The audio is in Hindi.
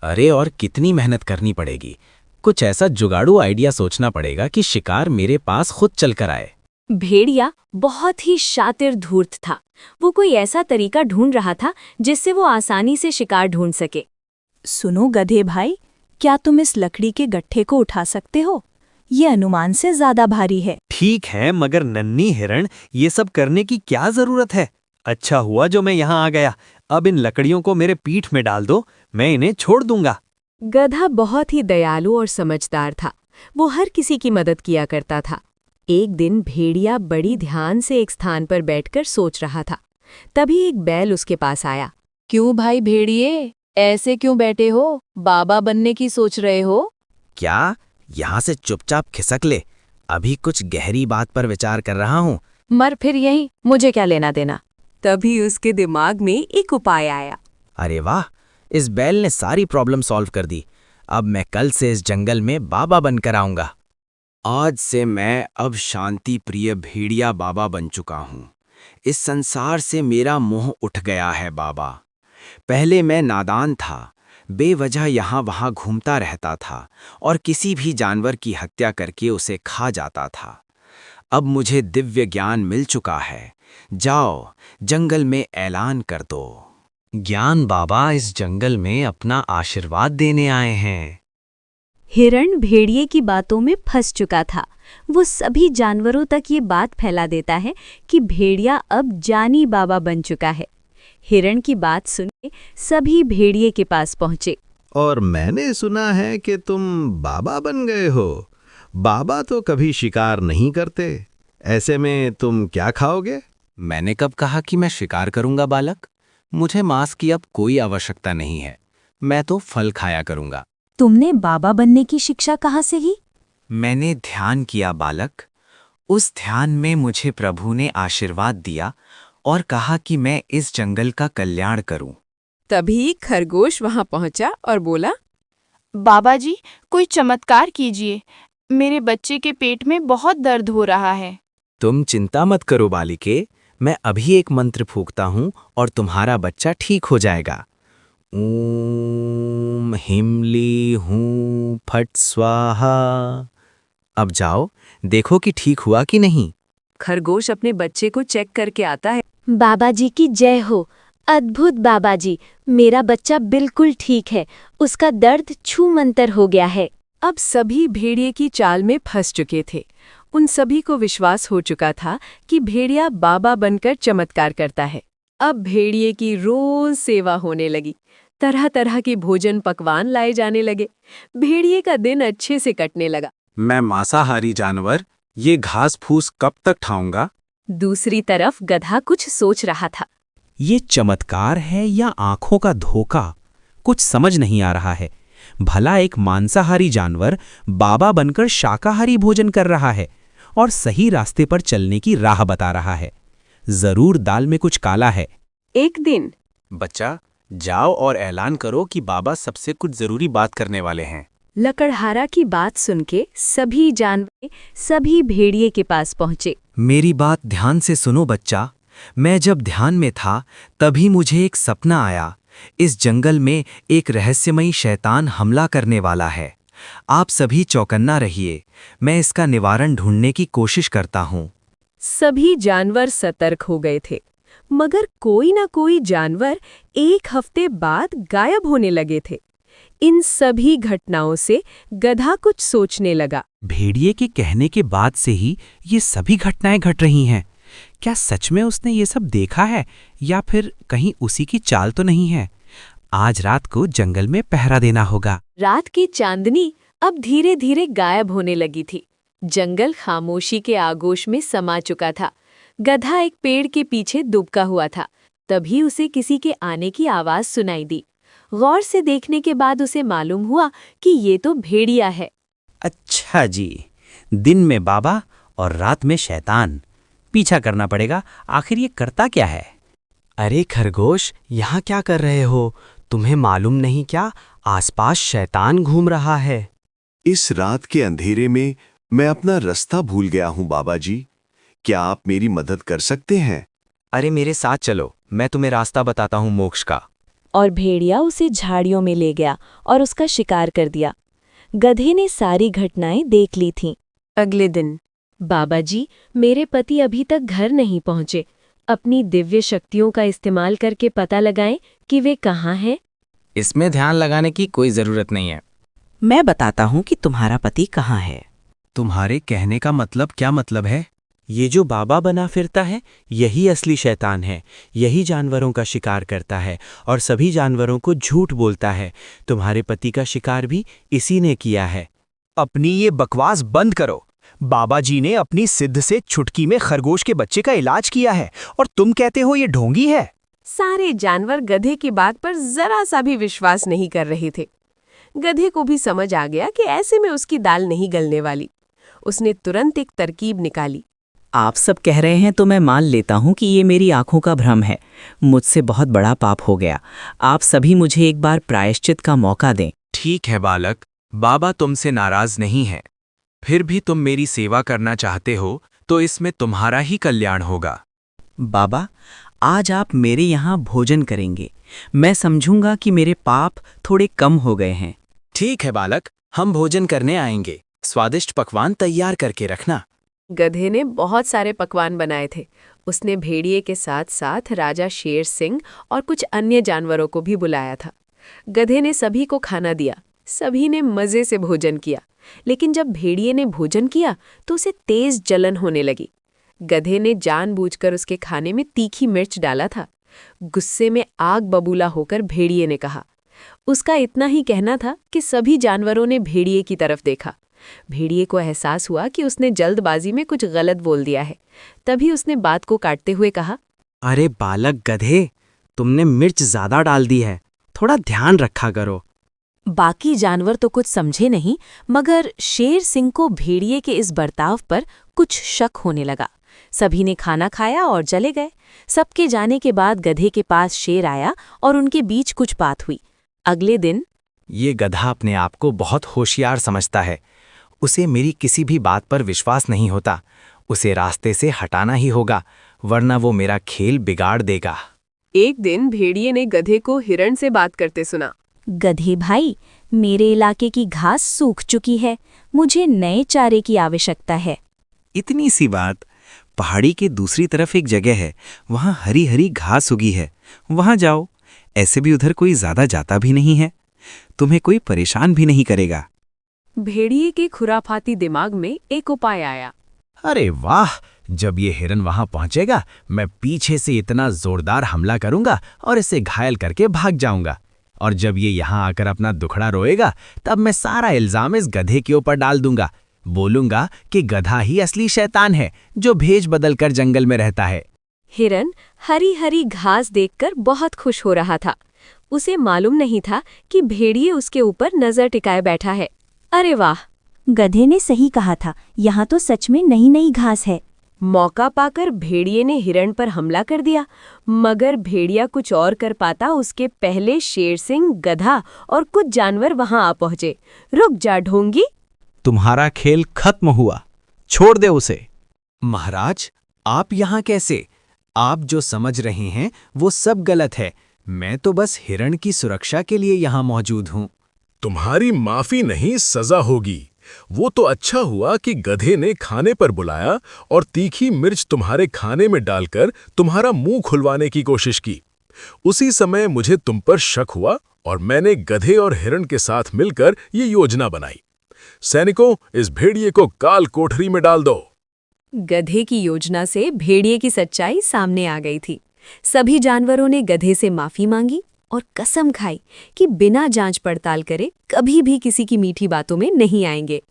अरे और कितनी मेहनत करनी पड़ेगी। कुछ ऐसा जुगाड़ू आइडिया सोचना पड़ेगा कि शिकार मेरे पास खुद चलकर आए। भेड़िया बहुत ही शातिर धूर्त था। वो कोई ऐसा तरीका ढूंढ रहा था जिससे वो आसानी से शिकार ढूंढ सके। सुनो गधे भाई, क्या तुम इस लकड़ी के गट्ठे को उठा सकते हो? ये अनुमान से ज्यादा भारी है। ठीक है, मगर नन्ही हिरण, ये सब करने की क्या जरूरत है? अच्छा हुआ जो मैं यहाँ आ गया। अब इन लकड़ियों को मेरे पीठ में डाल दो, मैं इन्हें छोड़ दूंगा। गधा बहुत ही दयालु और समझदार था। वो हर किसी की मदद किया करता था। एक दिन भेड़िया बड़ी ध्यान से एक स्थान पर बैठकर सोच रहा था। तभी एक बैल उसके पास आया। क्यों भाई भेड़िए, ऐसे क्यों बैठे हो? बाबा बनने की सोच रहे हो? क्या? यहाँ से चुपचाप खिसक ले। अभी कुछ गहरी बात पर विचार कर रहा हूँ। मर फिर यहीं, मुझे क्या लेना देना। तभी उसके दिमाग में एक उपाय आया। अरे वाह, इस बैल ने सारी प्रॉब्लम सॉल्व कर दी। अब मैं कल से इस जंगल में बाबा बनकर आऊंगा। आज से मैं अब शांति प्रिय भेड़िया बाबा बन चुका हूँ। इस संसार से मेरा मोह उठ गया है बाबा। पहले मैं नादान था, बेवजह यहाँ वहाँ घूमता रहता था और किसी भी जानवर की हत्या करके उसे खा जाता था। अब मुझे दिव्य ज्ञान मिल चुका है। जाओ, जंगल में ऐलान कर दो। ज्ञान बाबा इस जंगल में अपना आशीर्वाद देने आए हैं। हिरण भेड़िए की बातों में फंस चुका था। वो सभी जानवरों तक ये बात फैला देता है कि भेड़िया अब जानी बाबा बन चुका है। हिरण की बात सुनके सभी भेड़िए के पास पहुंचे। और मैंने सुना है कि तुम बाबा बन गए हो। बाबा तो कभी शिकार नहीं करते, ऐसे में तुम क्या खाओगे? मैंने कब कहा कि मैं शिकार करूंगा बालक? मुझे मांस की अब कोई आवश्यकता नहीं है। मैं तो फल खाया करूंगा। तुमने बाबा बनने की शिक्षा कहाँ से ली? मैंने ध्यान किया बालक। उस ध्यान में मुझे प्रभु ने आशीर्वाद दिया और कहा कि मैं इस जंगल का कल्याण करूं। तभी खरगोश वहां पहुंचा और बोला, बाबा जी, कोई चमत्कार कीजिए। मेरे बच्चे के पेट में बहुत दर्द हो रहा है। तुम चिंता मत करो बालिके, मैं अभी एक मंत्र फूंकता हूँ और तुम्हारा बच्चा ठीक हो जाएगा। ओम हिमली हूँ फट स्वाहा। अब जाओ, देखो कि ठीक हुआ कि नहीं। खरगोश अपने बच्चे को चेक करके आता है। बाबा जी की जय हो। अद्भुत बाबा जी, मेरा बच्चा बिल्कुल ठीक है। उसका दर्द छूमंतर हो गया है। अब सभी भेड़िए की चाल में फंस चुके थे। उन सभी को विश्वास हो चुका था कि भेड़िया बाबा बनकर चमत्कार करता है। अब भेड़िए की रोज सेवा होने लगी। तरह तरह के भोजन पकवान लाए जाने लगे। भेड़िए का दिन अच्छे से कटने लगा। मैं मांसाहारी जानवर, ये घास फूस कब तक खाऊंगा? दूसरी तरफ गधा कुछ सोच रहा था। ये चमत्कार है या आंखों का धोखा? कुछ समझ नहीं आ रहा है। भला एक मांसाहारी जानवर बाबा बनकर शाकाहारी भोजन कर रहा है और सही रास्ते पर चलने की राह बता रहा है। जरूर दाल में कुछ काला है। एक दिन, बच्चा, जाओ और ऐलान करो कि बाबा सबसे कुछ जरूरी बात करने वाले हैं। लकड़हारा की बात सुनके सभी जानवर सभी भेड़िए के पास पहुंचे। मेरी बात ध्यान से सुनो बच्चा। मैं जब ध्यान में था तभी मुझे एक सपना आया। इस जंगल में एक रहस्यमयी शैतान हमला करने वाला है। आप सभी चौकन्ना रहिए, मैं इसका निवारण ढूंढने की कोशिश करता हूँ। सभी जानवर सतर्क हो गए थे, मगर कोई ना कोई जानवर एक हफ्ते बाद गायब होने लगे थे। इन सभी घटनाओं से गधा कुछ सोचने लगा। भेड़िए के कहने के बाद से ही ये सभी घटनाएं घट रही हैं। क्या सच में उसने ये सब देखा है या फिर कहीं उसी की चाल तो नहीं है? आज रात को जंगल में पहरा देना होगा। रात की चांदनी अब धीरे धीरे गायब होने लगी थी। जंगल खामोशी के आगोश में समा चुका था। गधा एक पेड़ के पीछे दुबका हुआ था। तभी उसे किसी के आने की आवाज सुनाई दी। गौर से देखने के बाद उसे मालूम हुआ कि ये तो भेड़िया है। अच्छा जी, दिन में बाबा और रात में शैतान। पीछा करना पड़ेगा, आखिर ये करता क्या है? अरे खरगोश, यहाँ क्या कर रहे हो? तुम्हें मालूम नहीं क्या, आसपास शैतान घूम रहा है। इस रात के अंधेरे में मैं अपना रास्ता भूल गया हूँ बाबा जी। क्या आप मेरी मदद कर सकते हैं? अरे मेरे साथ चलो, मैं तुम्हें रास्ता बताता हूँ मोक्ष का। और भेड़िया उसे झाड़ियों में ले गया और उसका शिकार कर दिया। गधे ने सारी घटनाएं देख ली थीं। अगले दिन, बाबा जी, मेरे पति अभी तक घर नहीं पहुंचे। अपनी दिव्य शक्तियों का इस्तेमाल करके पता लगाएं कि वे कहाँ हैं। इसमें ध्यान लगाने की कोई जरूरत नहीं है। मैं बताता हूँ कि तुम्हारा पति कहाँ है। तुम्हारे कहने का मतलब क्या मतलब है? ये जो बाबा बना फिरता है, यही असली शैतान है। यही जानवरों का शिकार करता है और सभी जानवरों को झूठ बोलता है। तुम्हारे पति का शिकार भी इसी ने किया है। अपनी ये बकवास बंद करो। बाबा जी ने अपनी सिद्ध से चुटकी में खरगोश के बच्चे का इलाज किया है और तुम कहते हो ये ढोंगी है। सारे जानवर गधे की बात पर जरा सा भी विश्वास नहीं कर रहे थे। गधे को भी समझ आ गया कि ऐसे में उसकी दाल नहीं गलने वाली। उसने तुरंत एक तरकीब निकाली। आप सब कह रहे हैं तो मैं मान लेता हूँ कि ये मेरी आंखों का भ्रम है। मुझसे बहुत बड़ा पाप हो गया। आप सभी मुझे एक बार प्रायश्चित का मौका दें। ठीक है बालक, बाबा तुमसे नाराज नहीं है। फिर भी तुम मेरी सेवा करना चाहते हो तो इसमें तुम्हारा ही कल्याण होगा। बाबा, आज आप मेरे यहाँ भोजन करेंगे। मैं समझूंगा कि मेरे पाप थोड़े कम हो गए हैं। ठीक है बालक, हम भोजन करने आएंगे। स्वादिष्ट पकवान तैयार करके रखना। गधे ने बहुत सारे पकवान बनाए थे। उसने भेड़िए के साथ साथ राजा शेर सिंह और कुछ अन्य जानवरों को भी बुलाया था। गधे ने सभी को खाना दिया। सभी ने मज़े से भोजन किया। लेकिन जब भेड़िए ने भोजन किया तो उसे तेज जलन होने लगी। गधे ने जानबूझकर उसके खाने में तीखी मिर्च डाला था। गुस्से में आग बबूला होकर भेड़िए ने कहा। उसका इतना ही कहना था कि सभी जानवरों ने भेड़िए की तरफ देखा। भेड़िए को एहसास हुआ कि उसने जल्दबाजी में कुछ गलत बोल दिया है। तभी उसने बात को काटते हुए कहा, अरे बालक गधे, तुमने मिर्च ज्यादा डाल दी है। थोड़ा ध्यान रखा करो। बाकी जानवर तो कुछ समझे नहीं, मगर शेर सिंह को भेड़िए के इस बर्ताव पर कुछ शक होने लगा। सभी ने खाना खाया और चले गए। सबके जाने के बाद गधे के पास शेर आया और उनके बीच कुछ बात हुई। अगले दिन, ये गधा अपने आप को बहुत होशियार समझता है। उसे मेरी किसी भी बात पर विश्वास नहीं होता। उसे रास्ते से हटाना ही होगा, वरना वो मेरा खेल बिगाड़ देगा। एक दिन भेड़िए ने गधे को हिरण से बात करते सुना। गधे भाई, मेरे इलाके की घास सूख चुकी है। मुझे नए चारे की आवश्यकता है। इतनी सी बात। पहाड़ी के दूसरी तरफ एक जगह है, वहाँ हरी हरी घास उगी है। वहाँ जाओ। ऐसे भी उधर कोई ज्यादा जाता भी नहीं है। तुम्हें कोई परेशान भी नहीं करेगा। भेड़िए के खुराफाती दिमाग में एक उपाय आया। अरे वाह, जब ये हिरन वहां पहुंचेगा, मैं पीछे से इतना जोरदार हमला करूंगा और इसे घायल करके भाग जाऊंगा। और जब ये यहाँ आकर अपना दुखड़ा रोएगा, तब मैं सारा इल्जाम इस गधे के ऊपर डाल दूंगा। बोलूंगा कि गधा ही असली शैतान है जो भेष बदलकर जंगल में रहता है। हिरन हरी हरी घास देखकर बहुत खुश हो रहा था। उसे मालूम नहीं था कि भेड़िए उसके ऊपर नजर टिकाए बैठा है। अरे वाह, गधे ने सही कहा था। यहाँ तो सच में नई नई घास है। मौका पाकर भेड़िए ने हिरण पर हमला कर दिया। मगर भेड़िया कुछ और कर पाता उसके पहले शेर सिंह, गधा और कुछ जानवर वहां आ पहुंचे। रुक जा ढोंगी, तुम्हारा खेल खत्म हुआ। छोड़ दे उसे। महाराज, आप यहाँ कैसे? आप जो समझ रहे हैं वो सब गलत है। मैं तो बस हिरण की सुरक्षा के लिए यहाँ मौजूद हूँ। तुम्हारी माफी नहीं, सजा होगी। वो तो अच्छा हुआ कि गधे ने खाने पर बुलाया और तीखी मिर्च तुम्हारे खाने में डालकर तुम्हारा मुंह खुलवाने की कोशिश की। उसी समय मुझे तुम पर शक हुआ और मैंने गधे और हिरण के साथ मिलकर ये योजना बनाई। सैनिकों, इस भेड़िए को काल कोठरी में डाल दो। गधे की योजना से भेड़िए की सच्चाई सामने आ गई थी। सभी जानवरों ने गधे से माफी मांगी और कसम खाई कि बिना जांच पड़ताल करे कभी भी किसी की मीठी बातों में नहीं आएंगे।